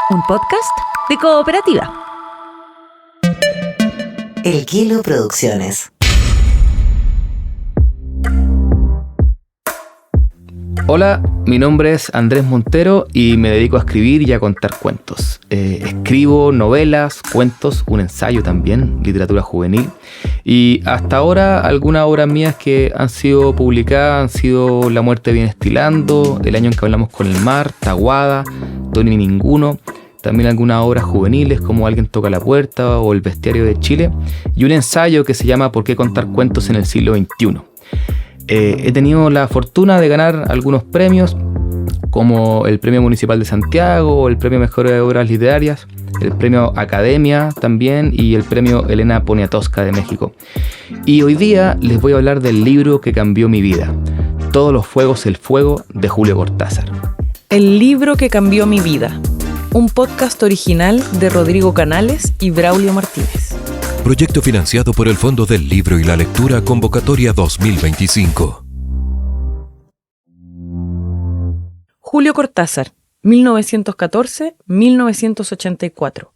un podcast de Cooperativa. El Kilo Producciones. Hola, mi nombre es Andrés Montero y me dedico a escribir y a contar cuentos. Escribo novelas, cuentos, un ensayo también, literatura juvenil. Y hasta ahora algunas obras mías que han sido publicadas han sido La muerte viene estilando, El año en que hablamos con el mar, Taguada, Tony y Ninguno. También algunas obras juveniles como Alguien toca la puerta o El bestiario de Chile. Y un ensayo que se llama ¿Por qué contar cuentos en el siglo XXI? He tenido la fortuna de ganar algunos premios, como el Premio Municipal de Santiago, el Premio Mejores Obras Literarias, el Premio Academia también y el Premio Elena Poniatowska de México. Y hoy día les voy a hablar del libro que cambió mi vida, Todos los fuegos el fuego, de Julio Cortázar. El libro que cambió mi vida, un podcast original de Rodrigo Canales y Braulio Martínez. Proyecto financiado por el Fondo del Libro y la Lectura Convocatoria 2025. Julio Cortázar, 1914-1984.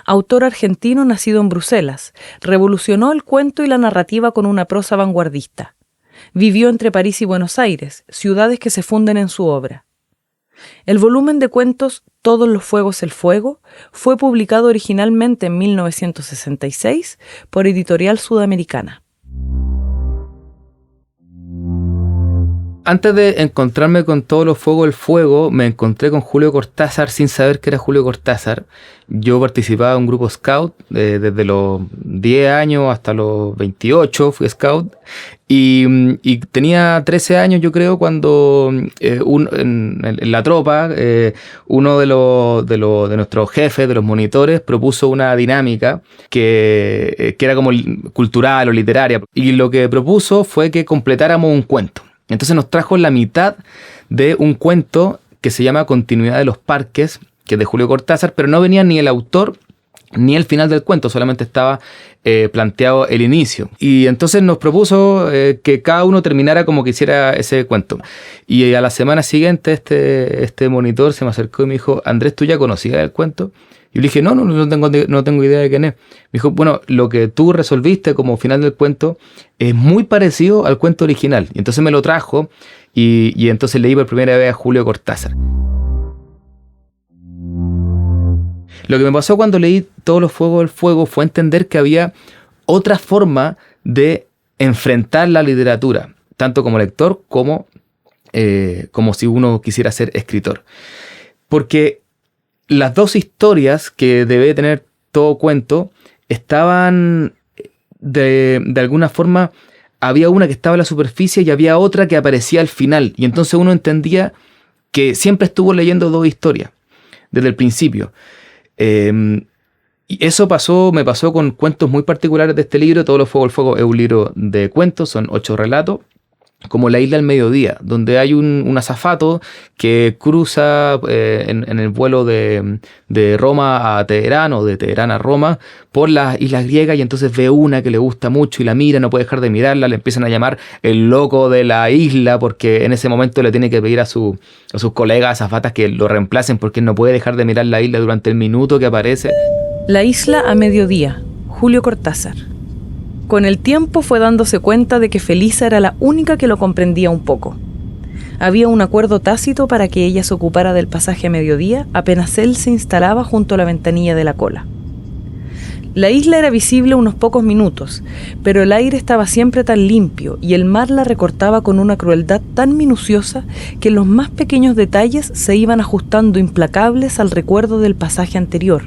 Autor argentino nacido en Bruselas, revolucionó el cuento y la narrativa con una prosa vanguardista. Vivió entre París y Buenos Aires, ciudades que se funden en su obra. El volumen de cuentos Todos los fuegos el fuego fue publicado originalmente en 1966 por Editorial Sudamericana. Antes de encontrarme con Todos los fuegos el fuego, me encontré con Julio Cortázar sin saber que era Julio Cortázar. Yo participaba en un grupo scout desde los 10 años hasta los 28, fui scout. Y tenía 13 años, yo creo, cuando en la tropa, uno de nuestros jefes, de los monitores, propuso una dinámica que era como cultural o literaria. Y lo que propuso fue que completáramos un cuento. Entonces nos trajo la mitad de un cuento que se llama Continuidad de los parques, que es de Julio Cortázar, pero no venía ni el autor ni el final del cuento, solamente estaba planteado el inicio. Y entonces nos propuso que cada uno terminara como quisiera ese cuento. Y a la semana siguiente este monitor se me acercó y me dijo: Andrés, ¿tú ya conocías el cuento? Y yo le dije, no tengo idea de quién es. Me dijo, bueno, lo que tú resolviste como final del cuento es muy parecido al cuento original. Y entonces me lo trajo y entonces leí por primera vez a Julio Cortázar. Lo que me pasó cuando leí Todos los fuegos del fuego fue entender que había otra forma de enfrentar la literatura, tanto como lector como si uno quisiera ser escritor. Porque las dos historias que debe tener todo cuento estaban de alguna forma, había una que estaba en la superficie y había otra que aparecía al final. Y entonces uno entendía que siempre estuvo leyendo dos historias desde el principio. Y eso me pasó con cuentos muy particulares de este libro. Todos los fuegos del fuego es un libro de cuentos, son 8 relatos, como La isla al mediodía, donde hay un azafato que cruza en el vuelo de Roma a Teherán o de Teherán a Roma por las islas griegas, y entonces ve una que le gusta mucho y la mira, no puede dejar de mirarla, le empiezan a llamar el loco de la isla porque en ese momento le tiene que pedir a sus colegas azafatas que lo reemplacen porque él no puede dejar de mirar la isla durante el minuto que aparece. La isla a mediodía, Julio Cortázar. Con el tiempo fue dándose cuenta de que Felisa era la única que lo comprendía un poco. Había un acuerdo tácito para que ella se ocupara del pasaje a mediodía apenas él se instalaba junto a la ventanilla de la cola. La isla era visible unos pocos minutos, pero el aire estaba siempre tan limpio y el mar la recortaba con una crueldad tan minuciosa que los más pequeños detalles se iban ajustando implacables al recuerdo del pasaje anterior.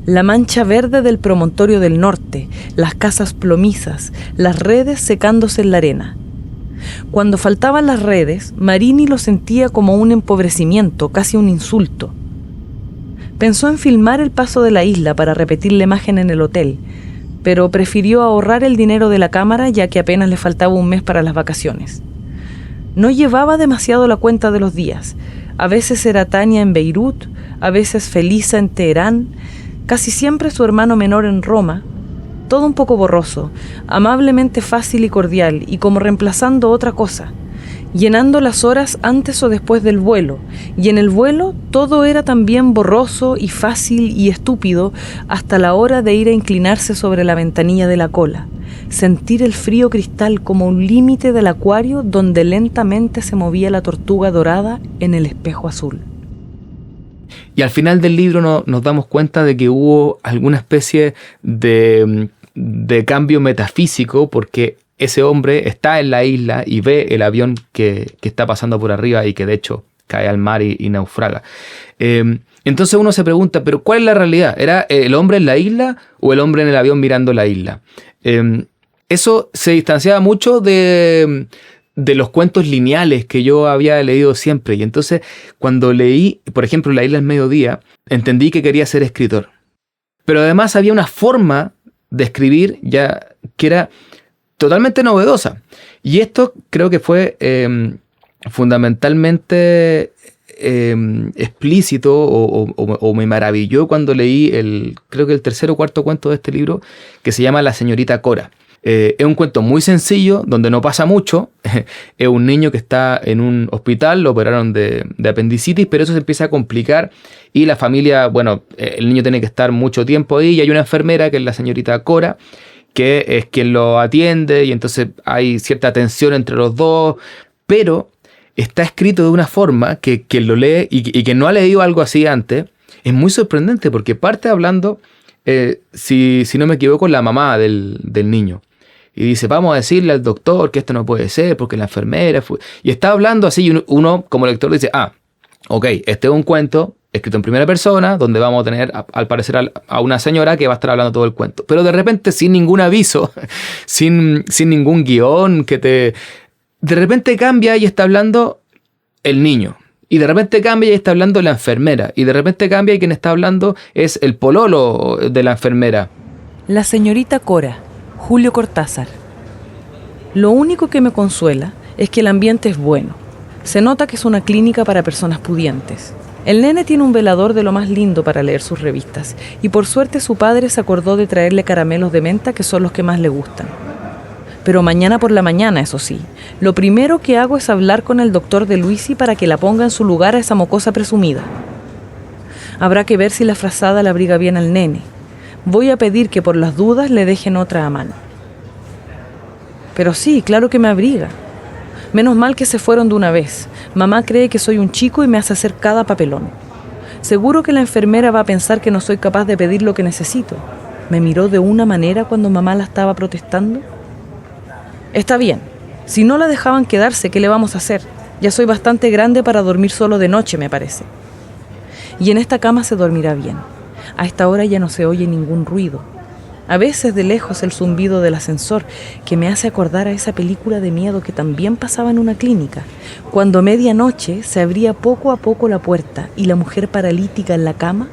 La mancha verde del promontorio del norte, las casas plomizas, las redes secándose en la arena. Cuando faltaban las redes, Marini lo sentía como un empobrecimiento, casi un insulto. Pensó en filmar el paso de la isla para repetir la imagen en el hotel, pero prefirió ahorrar el dinero de la cámara ya que apenas le faltaba un mes para las vacaciones. No llevaba demasiado la cuenta de los días. A veces era Tania en Beirut, a veces Felisa en Teherán, casi siempre su hermano menor en Roma. Todo un poco borroso, amablemente fácil y cordial, y como reemplazando otra cosa. llenando las horas antes o después del vuelo, y en el vuelo todo era también borroso y fácil y estúpido hasta la hora de ir a inclinarse sobre la ventanilla de la cola, sentir el frío cristal como un límite del acuario donde lentamente se movía la tortuga dorada en el espejo azul. Y al final del libro nos damos cuenta de que hubo alguna especie de cambio metafísico, porque ese hombre está en la isla y ve el avión que está pasando por arriba y que de hecho cae al mar y naufraga. Entonces uno se pregunta, ¿pero cuál es la realidad? ¿Era el hombre en la isla o el hombre en el avión mirando la isla? Eso se distanciaba mucho de los cuentos lineales que yo había leído siempre. Y entonces cuando leí, por ejemplo, La isla al mediodía, entendí que quería ser escritor. Pero además había una forma de escribir ya que era totalmente novedosa. Y esto creo que fue fundamentalmente explícito o me maravilló cuando leí creo que el tercer o cuarto cuento de este libro, que se llama La señorita Cora. Es un cuento muy sencillo, donde no pasa mucho. Es un niño que está en un hospital, lo operaron de apendicitis, pero eso se empieza a complicar y la familia, bueno, el niño tiene que estar mucho tiempo ahí y hay una enfermera que es la señorita Cora, que es quien lo atiende, y entonces hay cierta tensión entre los dos, pero está escrito de una forma que quien lo lee y que no ha leído algo así antes, es muy sorprendente, porque parte hablando, si no me equivoco, la mamá del niño. Y dice, vamos a decirle al doctor que esto no puede ser, porque la enfermera fue... Y está hablando así, y uno como lector dice, ok, este es un cuento escrito en primera persona, donde vamos a tener, al parecer, a una señora que va a estar hablando todo el cuento. Pero de repente, sin ningún aviso, sin ningún guión, de repente cambia y está hablando el niño. Y de repente cambia y está hablando la enfermera. Y de repente cambia y quien está hablando es el pololo de la enfermera. La señorita Cora, Julio Cortázar. Lo único que me consuela es que el ambiente es bueno. Se nota que es una clínica para personas pudientes. El nene tiene un velador de lo más lindo para leer sus revistas, y por suerte su padre se acordó de traerle caramelos de menta, que son los que más le gustan. Pero mañana por la mañana, eso sí, lo primero que hago es hablar con el doctor de Luisi para que la ponga en su lugar a esa mocosa presumida. Habrá que ver si la frazada le abriga bien al nene. Voy a pedir que por las dudas le dejen otra a mano. Pero sí, claro que me abriga. Menos mal que se fueron de una vez. Mamá cree que soy un chico y me hace hacer cada papelón. Seguro que la enfermera va a pensar que no soy capaz de pedir lo que necesito. Me miró de una manera cuando mamá la estaba protestando. Está bien. Si no la dejaban quedarse, ¿qué le vamos a hacer? Ya soy bastante grande para dormir solo de noche, me parece. Y en esta cama se dormirá bien. A esta hora ya no se oye ningún ruido. A veces de lejos el zumbido del ascensor, que me hace acordar a esa película de miedo que también pasaba en una clínica, cuando a medianoche se abría poco a poco la puerta y la mujer paralítica en la cama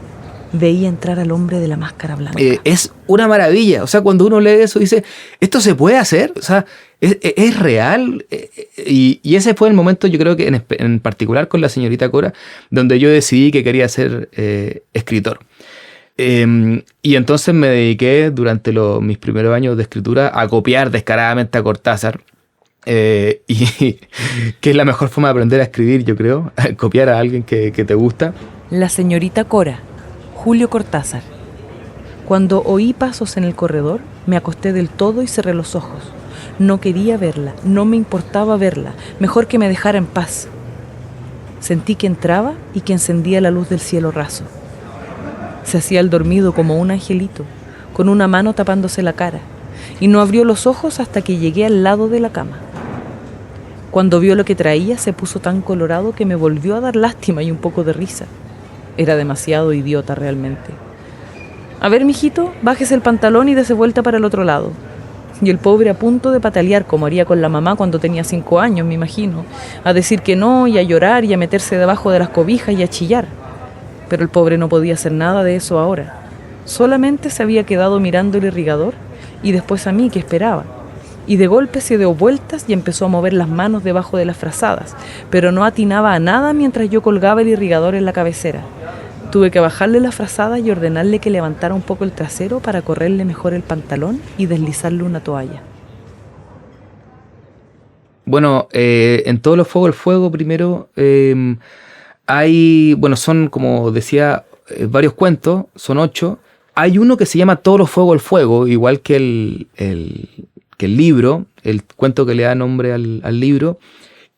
veía entrar al hombre de la máscara blanca. Es una maravilla. O sea, cuando uno lee eso dice, ¿esto se puede hacer? O sea, ¿es real? Y ese fue el momento, yo creo que en particular con la señorita Cora, donde yo decidí que quería ser escritor. Y entonces me dediqué durante mis primeros años de escritura a copiar descaradamente a Cortázar, y que es la mejor forma de aprender a escribir, yo creo, copiar a alguien que te gusta. La señorita Cora, Julio Cortázar. Cuando oí pasos en el corredor, me acosté del todo y cerré los ojos. No quería verla, no me importaba verla, mejor que me dejara en paz. Sentí que entraba y que encendía la luz del cielo raso. Se hacía el dormido como un angelito, con una mano tapándose la cara, y no abrió los ojos hasta que llegué al lado de la cama. Cuando vio lo que traía, se puso tan colorado que me volvió a dar lástima y un poco de risa. Era demasiado idiota realmente. A ver, mijito, bájese el pantalón y dése vuelta para el otro lado. Y el pobre a punto de patalear, como haría con la mamá cuando tenía 5 años, me imagino, a decir que no, y a llorar, y a meterse debajo de las cobijas y a chillar. Pero el pobre no podía hacer nada de eso ahora. Solamente se había quedado mirando el irrigador y después a mí, que esperaba. Y de golpe se dio vueltas y empezó a mover las manos debajo de las frazadas, pero no atinaba a nada mientras yo colgaba el irrigador en la cabecera. Tuve que bajarle la frazada y ordenarle que levantara un poco el trasero para correrle mejor el pantalón y deslizarle una toalla. Bueno, en todos los fuegos del fuego, primero, son, como decía, varios cuentos, son 8. Hay uno que se llama Todos los fuegos del fuego, igual que el libro, el cuento que le da nombre al libro,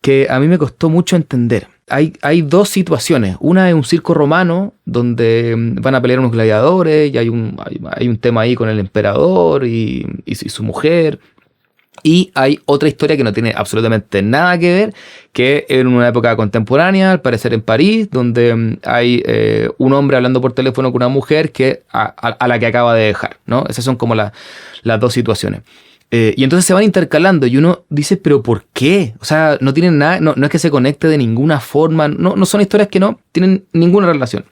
que a mí me costó mucho entender. Hay 2 situaciones. Una es un circo romano donde van a pelear unos gladiadores y hay un tema ahí con el emperador y su mujer. Y hay otra historia que no tiene absolutamente nada que ver, que en una época contemporánea, al parecer en París, donde hay un hombre hablando por teléfono con una mujer a la que acaba de dejar, ¿no? Esas son como las 2 situaciones. Y entonces se van intercalando y uno dice, ¿pero por qué? O sea, no tienen nada, no es que se conecte de ninguna forma, no son historias que no tienen ninguna relación.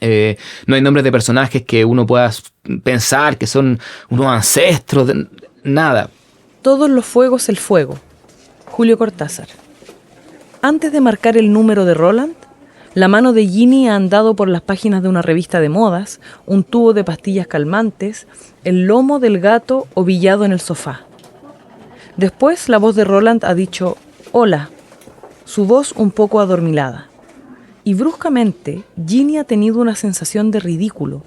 No hay nombres de personajes que uno pueda pensar que son unos ancestros, nada. Todos los fuegos el fuego. Julio Cortázar. Antes de marcar el número de Roland, la mano de Ginny ha andado por las páginas de una revista de modas, un tubo de pastillas calmantes, el lomo del gato ovillado en el sofá. Después la voz de Roland ha dicho «Hola», su voz un poco adormilada. Y bruscamente Ginny ha tenido una sensación de ridículo,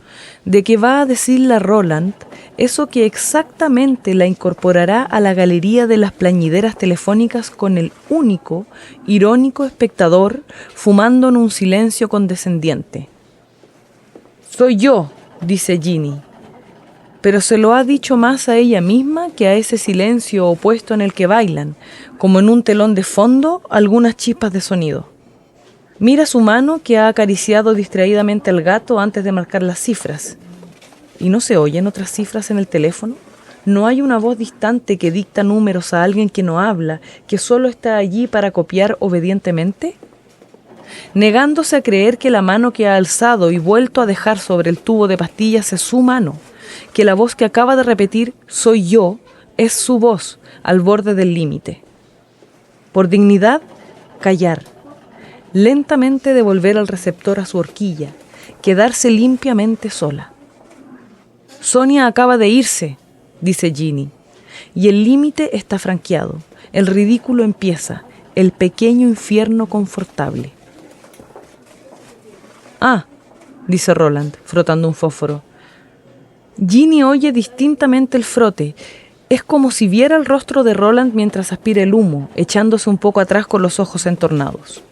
de que va a decirle a Roland eso que exactamente la incorporará a la galería de las plañideras telefónicas con el único, irónico espectador fumando en un silencio condescendiente. «Soy yo», dice Ginny, pero se lo ha dicho más a ella misma que a ese silencio opuesto en el que bailan, como en un telón de fondo, algunas chispas de sonido. Mira su mano que ha acariciado distraídamente al gato antes de marcar las cifras. ¿Y no se oyen otras cifras en el teléfono? ¿No hay una voz distante que dicta números a alguien que no habla, que solo está allí para copiar obedientemente? Negándose a creer que la mano que ha alzado y vuelto a dejar sobre el tubo de pastillas es su mano, que la voz que acaba de repetir «soy yo» es su voz al borde del límite. Por dignidad, callar. Lentamente devolver al receptor a su horquilla, quedarse limpiamente sola. «Sonia acaba de irse», dice Ginny, y el límite está franqueado, el ridículo empieza, el pequeño infierno confortable. «Ah», dice Roland, frotando un fósforo. Ginny oye distintamente el frote. Es como si viera el rostro de Roland mientras aspira el humo, echándose un poco atrás con los ojos entornados.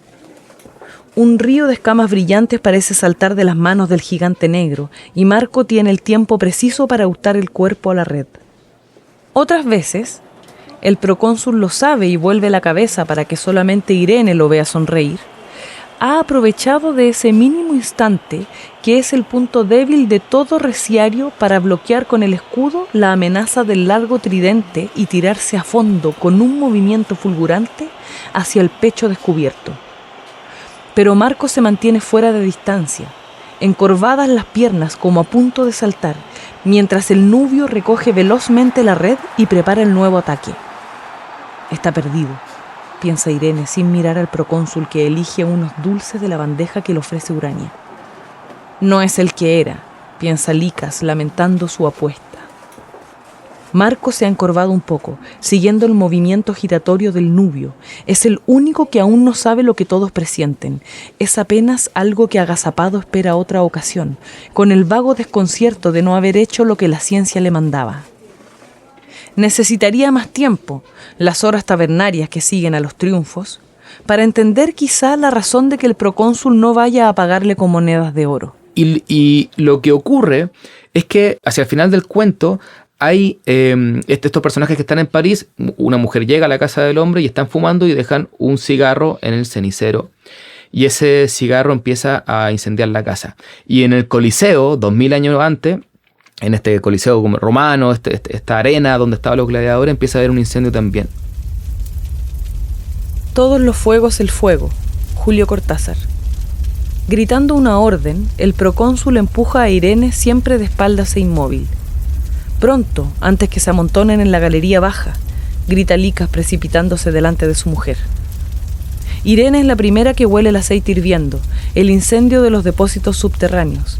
Un río de escamas brillantes parece saltar de las manos del gigante negro y Marco tiene el tiempo preciso para ajustar el cuerpo a la red. Otras veces, el procónsul lo sabe y vuelve la cabeza para que solamente Irene lo vea sonreír. Ha aprovechado de ese mínimo instante que es el punto débil de todo reciario para bloquear con el escudo la amenaza del largo tridente y tirarse a fondo con un movimiento fulgurante hacia el pecho descubierto. Pero Marco se mantiene fuera de distancia, encorvadas las piernas como a punto de saltar, mientras el nubio recoge velozmente la red y prepara el nuevo ataque. Está perdido, piensa Irene sin mirar al procónsul que elige unos dulces de la bandeja que le ofrece Urania. No es el que era, piensa Licas lamentando su apuesta. Marco se ha encorvado un poco, siguiendo el movimiento giratorio del nubio. Es el único que aún no sabe lo que todos presienten. Es apenas algo que agazapado espera otra ocasión, con el vago desconcierto de no haber hecho lo que la ciencia le mandaba. Necesitaría más tiempo, las horas tabernarias que siguen a los triunfos, para entender quizá la razón de que el procónsul no vaya a pagarle con monedas de oro. Y lo que ocurre es que hacia el final del cuento hay estos personajes que están en París. Una mujer llega a la casa del hombre y están fumando y dejan un cigarro en el cenicero. Y ese cigarro empieza a incendiar la casa. Y en el Coliseo, 2000 años antes, en este Coliseo como romano, esta arena donde estaban los gladiadores, empieza a haber un incendio también. Todos los fuegos el fuego. Julio Cortázar. Gritando una orden, el procónsul empuja a Irene siempre de espaldas e inmóvil. «Pronto, antes que se amontonen en la galería baja», grita Licas precipitándose delante de su mujer. Irene es la primera que huele el aceite hirviendo, el incendio de los depósitos subterráneos.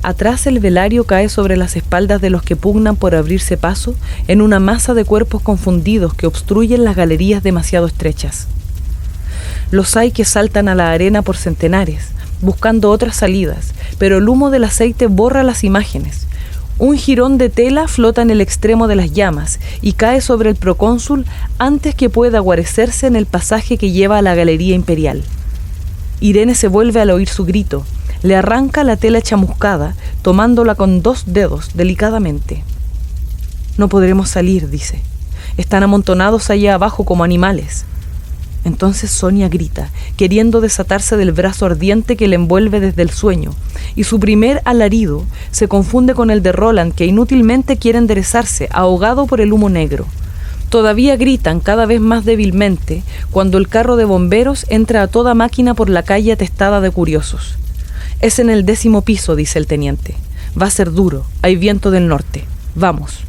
Atrás el velario cae sobre las espaldas de los que pugnan por abrirse paso en una masa de cuerpos confundidos que obstruyen las galerías demasiado estrechas. Los hay que saltan a la arena por centenares, buscando otras salidas, pero el humo del aceite borra las imágenes. Un jirón de tela flota en el extremo de las llamas y cae sobre el procónsul antes que pueda guarecerse en el pasaje que lleva a la galería imperial. Irene se vuelve al oír su grito. Le arranca la tela chamuscada, tomándola con 2 dedos delicadamente. «No podremos salir», dice. «Están amontonados allá abajo como animales». Entonces Sonia grita, queriendo desatarse del brazo ardiente que le envuelve desde el sueño, y su primer alarido se confunde con el de Roland, que inútilmente quiere enderezarse, ahogado por el humo negro. Todavía gritan cada vez más débilmente cuando el carro de bomberos entra a toda máquina por la calle atestada de curiosos. «Es en el 10º piso», dice el teniente. «Va a ser duro, hay viento del norte. Vamos».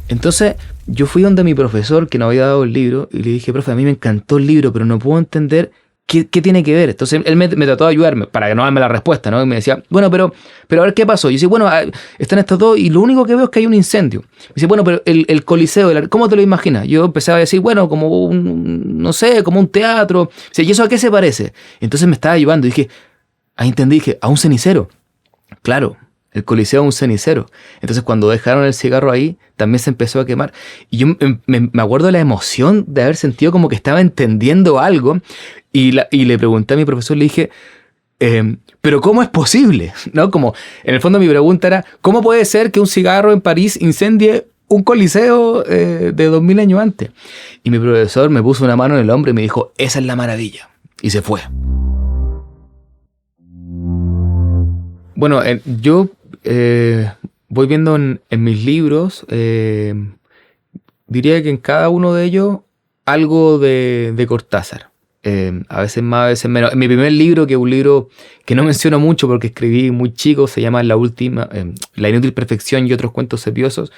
Entonces yo fui donde mi profesor, que nos había dado el libro, y le dije: profe, a mí me encantó el libro, pero no puedo entender qué tiene que ver. Entonces él me trató de ayudarme para que no darme la respuesta, ¿no? Y me decía: bueno, pero a ver qué pasó. Y yo decía: bueno, están estos dos y lo único que veo es que hay un incendio. Me dice: bueno, pero el Coliseo, ¿cómo te lo imaginas? Yo empezaba a decir: bueno, como no sé, como un teatro. Dice: ¿y eso a qué se parece? Entonces me estaba ayudando y dije, ahí entendí, dije: a un cenicero. Claro. El Coliseo es un cenicero. Entonces cuando dejaron el cigarro ahí, también se empezó a quemar. Y yo me acuerdo de la emoción de haber sentido como que estaba entendiendo algo. Y le pregunté a mi profesor, le dije: ¿pero cómo es posible? ¿No? Como, en el fondo mi pregunta era: ¿cómo puede ser que un cigarro en París incendie un coliseo de 2000 años antes? Y mi profesor me puso una mano en el hombro y me dijo: esa es la maravilla. Y se fue. Bueno, yo voy viendo en mis libros, diría que en cada uno de ellos algo de Cortázar. A veces más, a veces menos. En mi primer libro, que es un libro que no menciono mucho porque escribí muy chico, se llama La inútil perfección y otros cuentos sepiosos.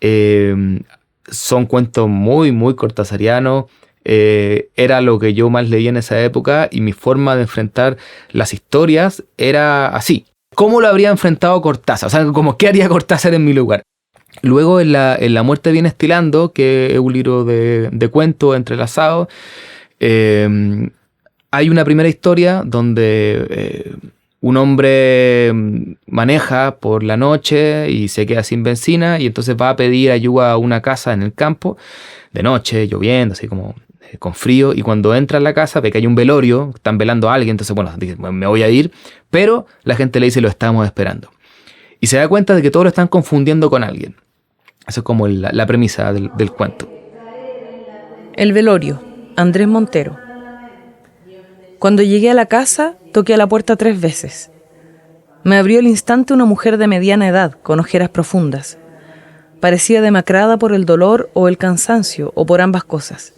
Son cuentos muy, muy cortasarianos. Era lo que yo más leía en esa época y mi forma de enfrentar las historias era así. ¿Cómo lo habría enfrentado Cortázar? O sea, como ¿qué haría Cortázar en mi lugar? Luego en La muerte viene estilando, que es un libro de cuentos entrelazados, hay una primera historia donde un hombre maneja por la noche y se queda sin benzina y entonces va a pedir ayuda a una casa en el campo, de noche, lloviendo, así como con frío, y cuando entra a la casa ve que hay un velorio, están velando a alguien, entonces bueno, dice: me voy a ir, pero la gente le dice: lo estamos esperando. Y se da cuenta de que todos lo están confundiendo con alguien. Eso es como la premisa del cuento. El velorio, Andrés Montero. Cuando llegué a la casa, toqué a la puerta 3 veces. Me abrió al instante una mujer de mediana edad, con ojeras profundas. Parecía demacrada por el dolor o el cansancio, o por ambas cosas.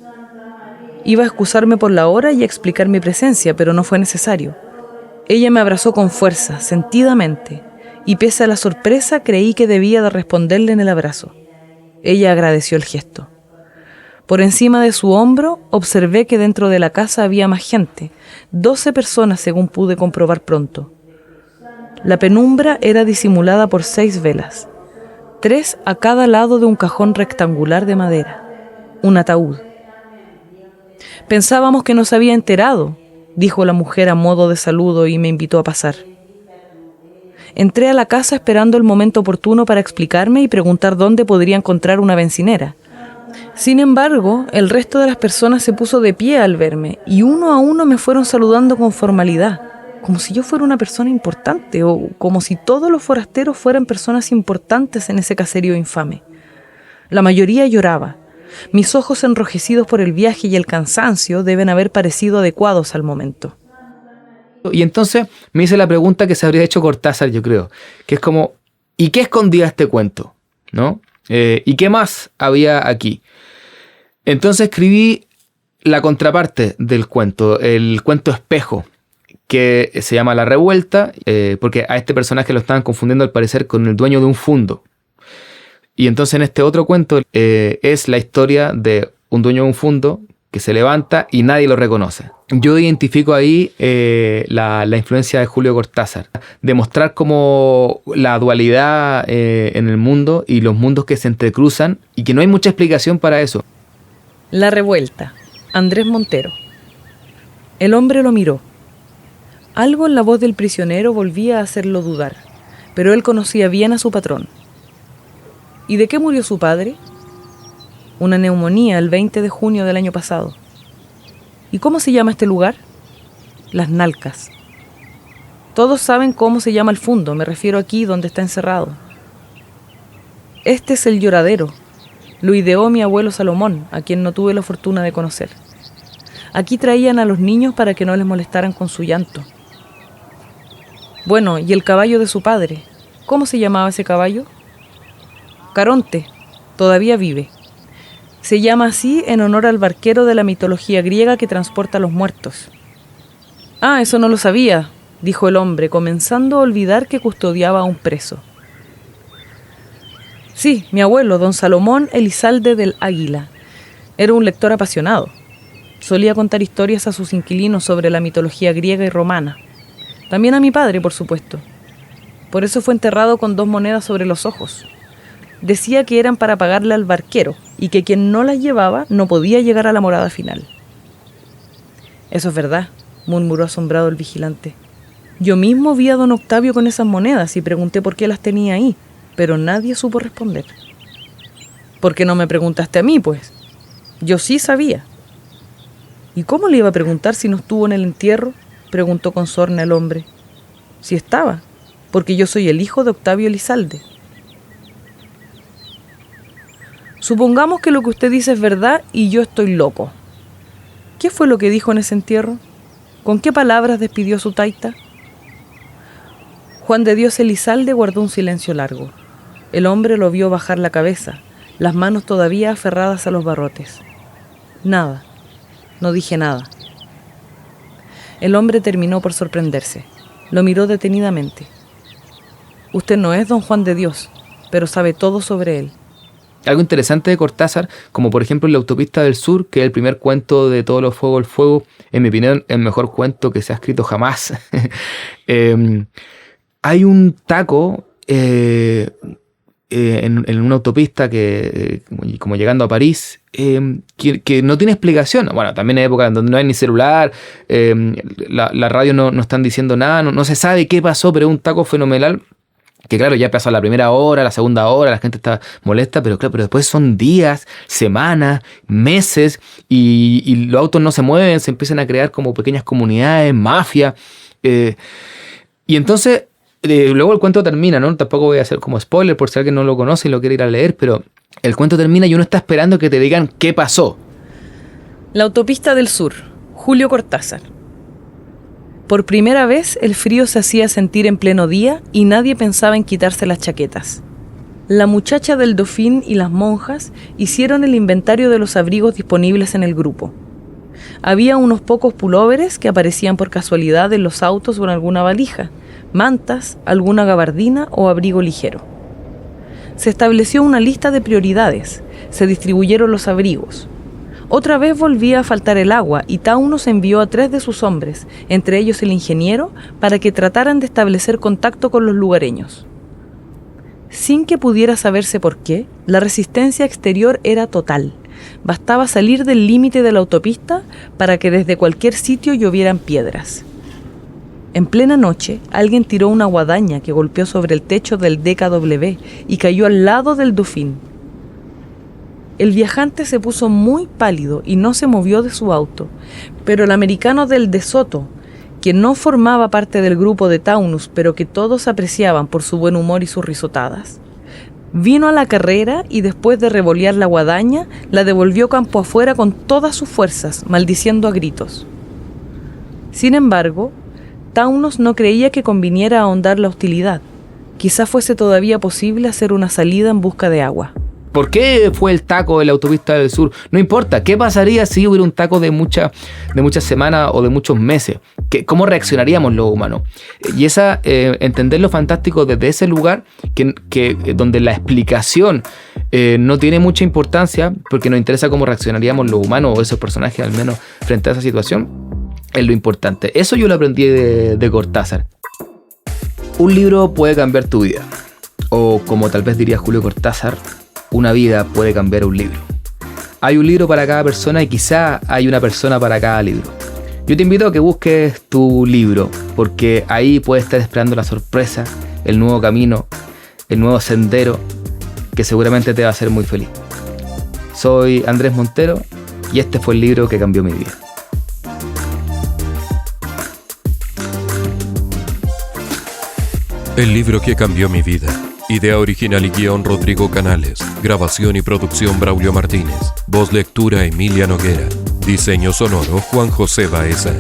Iba a excusarme por la hora y a explicar mi presencia, pero no fue necesario. Ella me abrazó con fuerza, sentidamente, y pese a la sorpresa creí que debía de responderle en el abrazo. Ella agradeció el gesto. Por encima de su hombro observé que dentro de la casa había más gente, 12 personas según pude comprobar pronto. La penumbra era disimulada por 6 velas, 3 a cada lado de un cajón rectangular de madera, un ataúd. «Pensábamos que nos había enterado», dijo la mujer a modo de saludo y me invitó a pasar. Entré a la casa esperando el momento oportuno para explicarme y preguntar dónde podría encontrar una bencinera. Sin embargo, el resto de las personas se puso de pie al verme y uno a uno me fueron saludando con formalidad, como si yo fuera una persona importante o como si todos los forasteros fueran personas importantes en ese caserío infame. La mayoría lloraba. Mis ojos enrojecidos por el viaje y el cansancio deben haber parecido adecuados al momento. Y entonces me hice la pregunta que se habría hecho Cortázar, yo creo, que es como: ¿y qué escondía este cuento? ¿No? ¿Y qué más había aquí? Entonces escribí la contraparte del cuento, el cuento espejo, que se llama La Revuelta, porque a este personaje lo estaban confundiendo al parecer con el dueño de un fundo. Y entonces en este otro cuento es la historia de un dueño de un fundo que se levanta y nadie lo reconoce. Yo identifico ahí la influencia de Julio Cortázar, demostrar como la dualidad en el mundo y los mundos que se entrecruzan y que no hay mucha explicación para eso. La revuelta. Andrés Montero. El hombre lo miró. Algo en la voz del prisionero volvía a hacerlo dudar, pero él conocía bien a su patrón. ¿Y de qué murió su padre? Una neumonía el 20 de junio del año pasado. ¿Y cómo se llama este lugar? Las Nalcas. Todos saben cómo se llama el fundo, me refiero aquí donde está encerrado. Este es el Lloradero. Lo ideó mi abuelo Salomón, a quien no tuve la fortuna de conocer. Aquí traían a los niños para que no les molestaran con su llanto. Bueno, ¿y el caballo de su padre? ¿Cómo se llamaba ese caballo? Caronte. Todavía vive. Se llama así en honor al barquero de la mitología griega que transporta a los muertos. Ah, eso no lo sabía, dijo el hombre, comenzando a olvidar que custodiaba a un preso. Sí, mi abuelo, don Salomón Elizalde del Águila. Era un lector apasionado. Solía contar historias a sus inquilinos sobre la mitología griega y romana. También a mi padre, por supuesto. Por eso fue enterrado con 2 monedas sobre los ojos. Decía que eran para pagarle al barquero y que quien no las llevaba no podía llegar a la morada final. Eso es verdad, murmuró asombrado el vigilante. Yo mismo vi a don Octavio con esas monedas y pregunté por qué las tenía ahí, pero nadie supo responder. ¿Por qué no me preguntaste a mí, pues? Yo sí sabía. ¿Y cómo le iba a preguntar si no estuvo en el entierro?, preguntó con sorna el hombre. Si estaba, porque yo soy el hijo de Octavio Elizalde. Supongamos que lo que usted dice es verdad y yo estoy loco. ¿Qué fue lo que dijo en ese entierro? ¿Con qué palabras despidió a su taita? Juan de Dios Elizalde guardó un silencio largo. El hombre lo vio bajar la cabeza, las manos todavía aferradas a los barrotes. Nada, no dije nada. El hombre terminó por sorprenderse. Lo miró detenidamente. Usted no es don Juan de Dios, pero sabe todo sobre él. Algo interesante de Cortázar, como por ejemplo en La Autopista del Sur, que es el primer cuento de Todos los Fuegos, el Fuego, en mi opinión, el mejor cuento que se ha escrito jamás. Hay un taco en una autopista que, como llegando a París, que no tiene explicación. Bueno, también hay épocas donde no hay ni celular, la radio no están diciendo nada, no se sabe qué pasó, pero es un taco fenomenal. Que claro, ya pasó la primera hora, la segunda hora, la gente está molesta, pero claro, pero después son días, semanas, meses, y los autos no se mueven, se empiezan a crear como pequeñas comunidades, mafias, y entonces luego el cuento termina, ¿no? Tampoco voy a hacer como spoiler por si alguien no lo conoce y lo quiere ir a leer, pero el cuento termina y uno está esperando que te digan qué pasó. La Autopista del Sur, Julio Cortázar. Por primera vez el frío se hacía sentir en pleno día y nadie pensaba en quitarse las chaquetas. La muchacha del Dauphin y las monjas hicieron el inventario de los abrigos disponibles en el grupo. Había unos pocos pulóveres que aparecían por casualidad en los autos o en alguna valija, mantas, alguna gabardina o abrigo ligero. Se estableció una lista de prioridades, se distribuyeron los abrigos. Otra vez volvía a faltar el agua y Taunos envió a 3 de sus hombres, entre ellos el ingeniero, para que trataran de establecer contacto con los lugareños. Sin que pudiera saberse por qué, la resistencia exterior era total. Bastaba salir del límite de la autopista para que desde cualquier sitio llovieran piedras. En plena noche, alguien tiró una guadaña que golpeó sobre el techo del DKW y cayó al lado del Dauphin. El viajante se puso muy pálido y no se movió de su auto, pero el americano del De Soto, que no formaba parte del grupo de Taunus, pero que todos apreciaban por su buen humor y sus risotadas, vino a la carrera y después de revolear la guadaña, la devolvió campo afuera con todas sus fuerzas, maldiciendo a gritos. Sin embargo, Taunos no creía que conviniera ahondar la hostilidad. Quizá fuese todavía posible hacer una salida en busca de agua. ¿Por qué fue el taco en la autopista del sur? No importa. ¿Qué pasaría si hubiera un taco de muchas semanas o de muchos meses? ¿Cómo reaccionaríamos los humanos? Y entender lo fantástico desde ese lugar, donde la explicación no tiene mucha importancia, porque nos interesa cómo reaccionaríamos los humanos o esos personajes, al menos frente a esa situación, es lo importante. Eso yo lo aprendí de Cortázar. Un libro puede cambiar tu vida. O como tal vez diría Julio Cortázar, una vida puede cambiar un libro. Hay un libro para cada persona y quizá hay una persona para cada libro. Yo te invito a que busques tu libro, porque ahí puedes estar esperando la sorpresa, el nuevo camino, el nuevo sendero, que seguramente te va a hacer muy feliz. Soy Andrés Montero y este fue el libro que cambió mi vida. El libro que cambió mi vida. Idea original y guión Rodrigo Canales. Grabación y producción Braulio Martínez. Voz lectura Emilia Noguera. Diseño sonoro Juan José Baeza.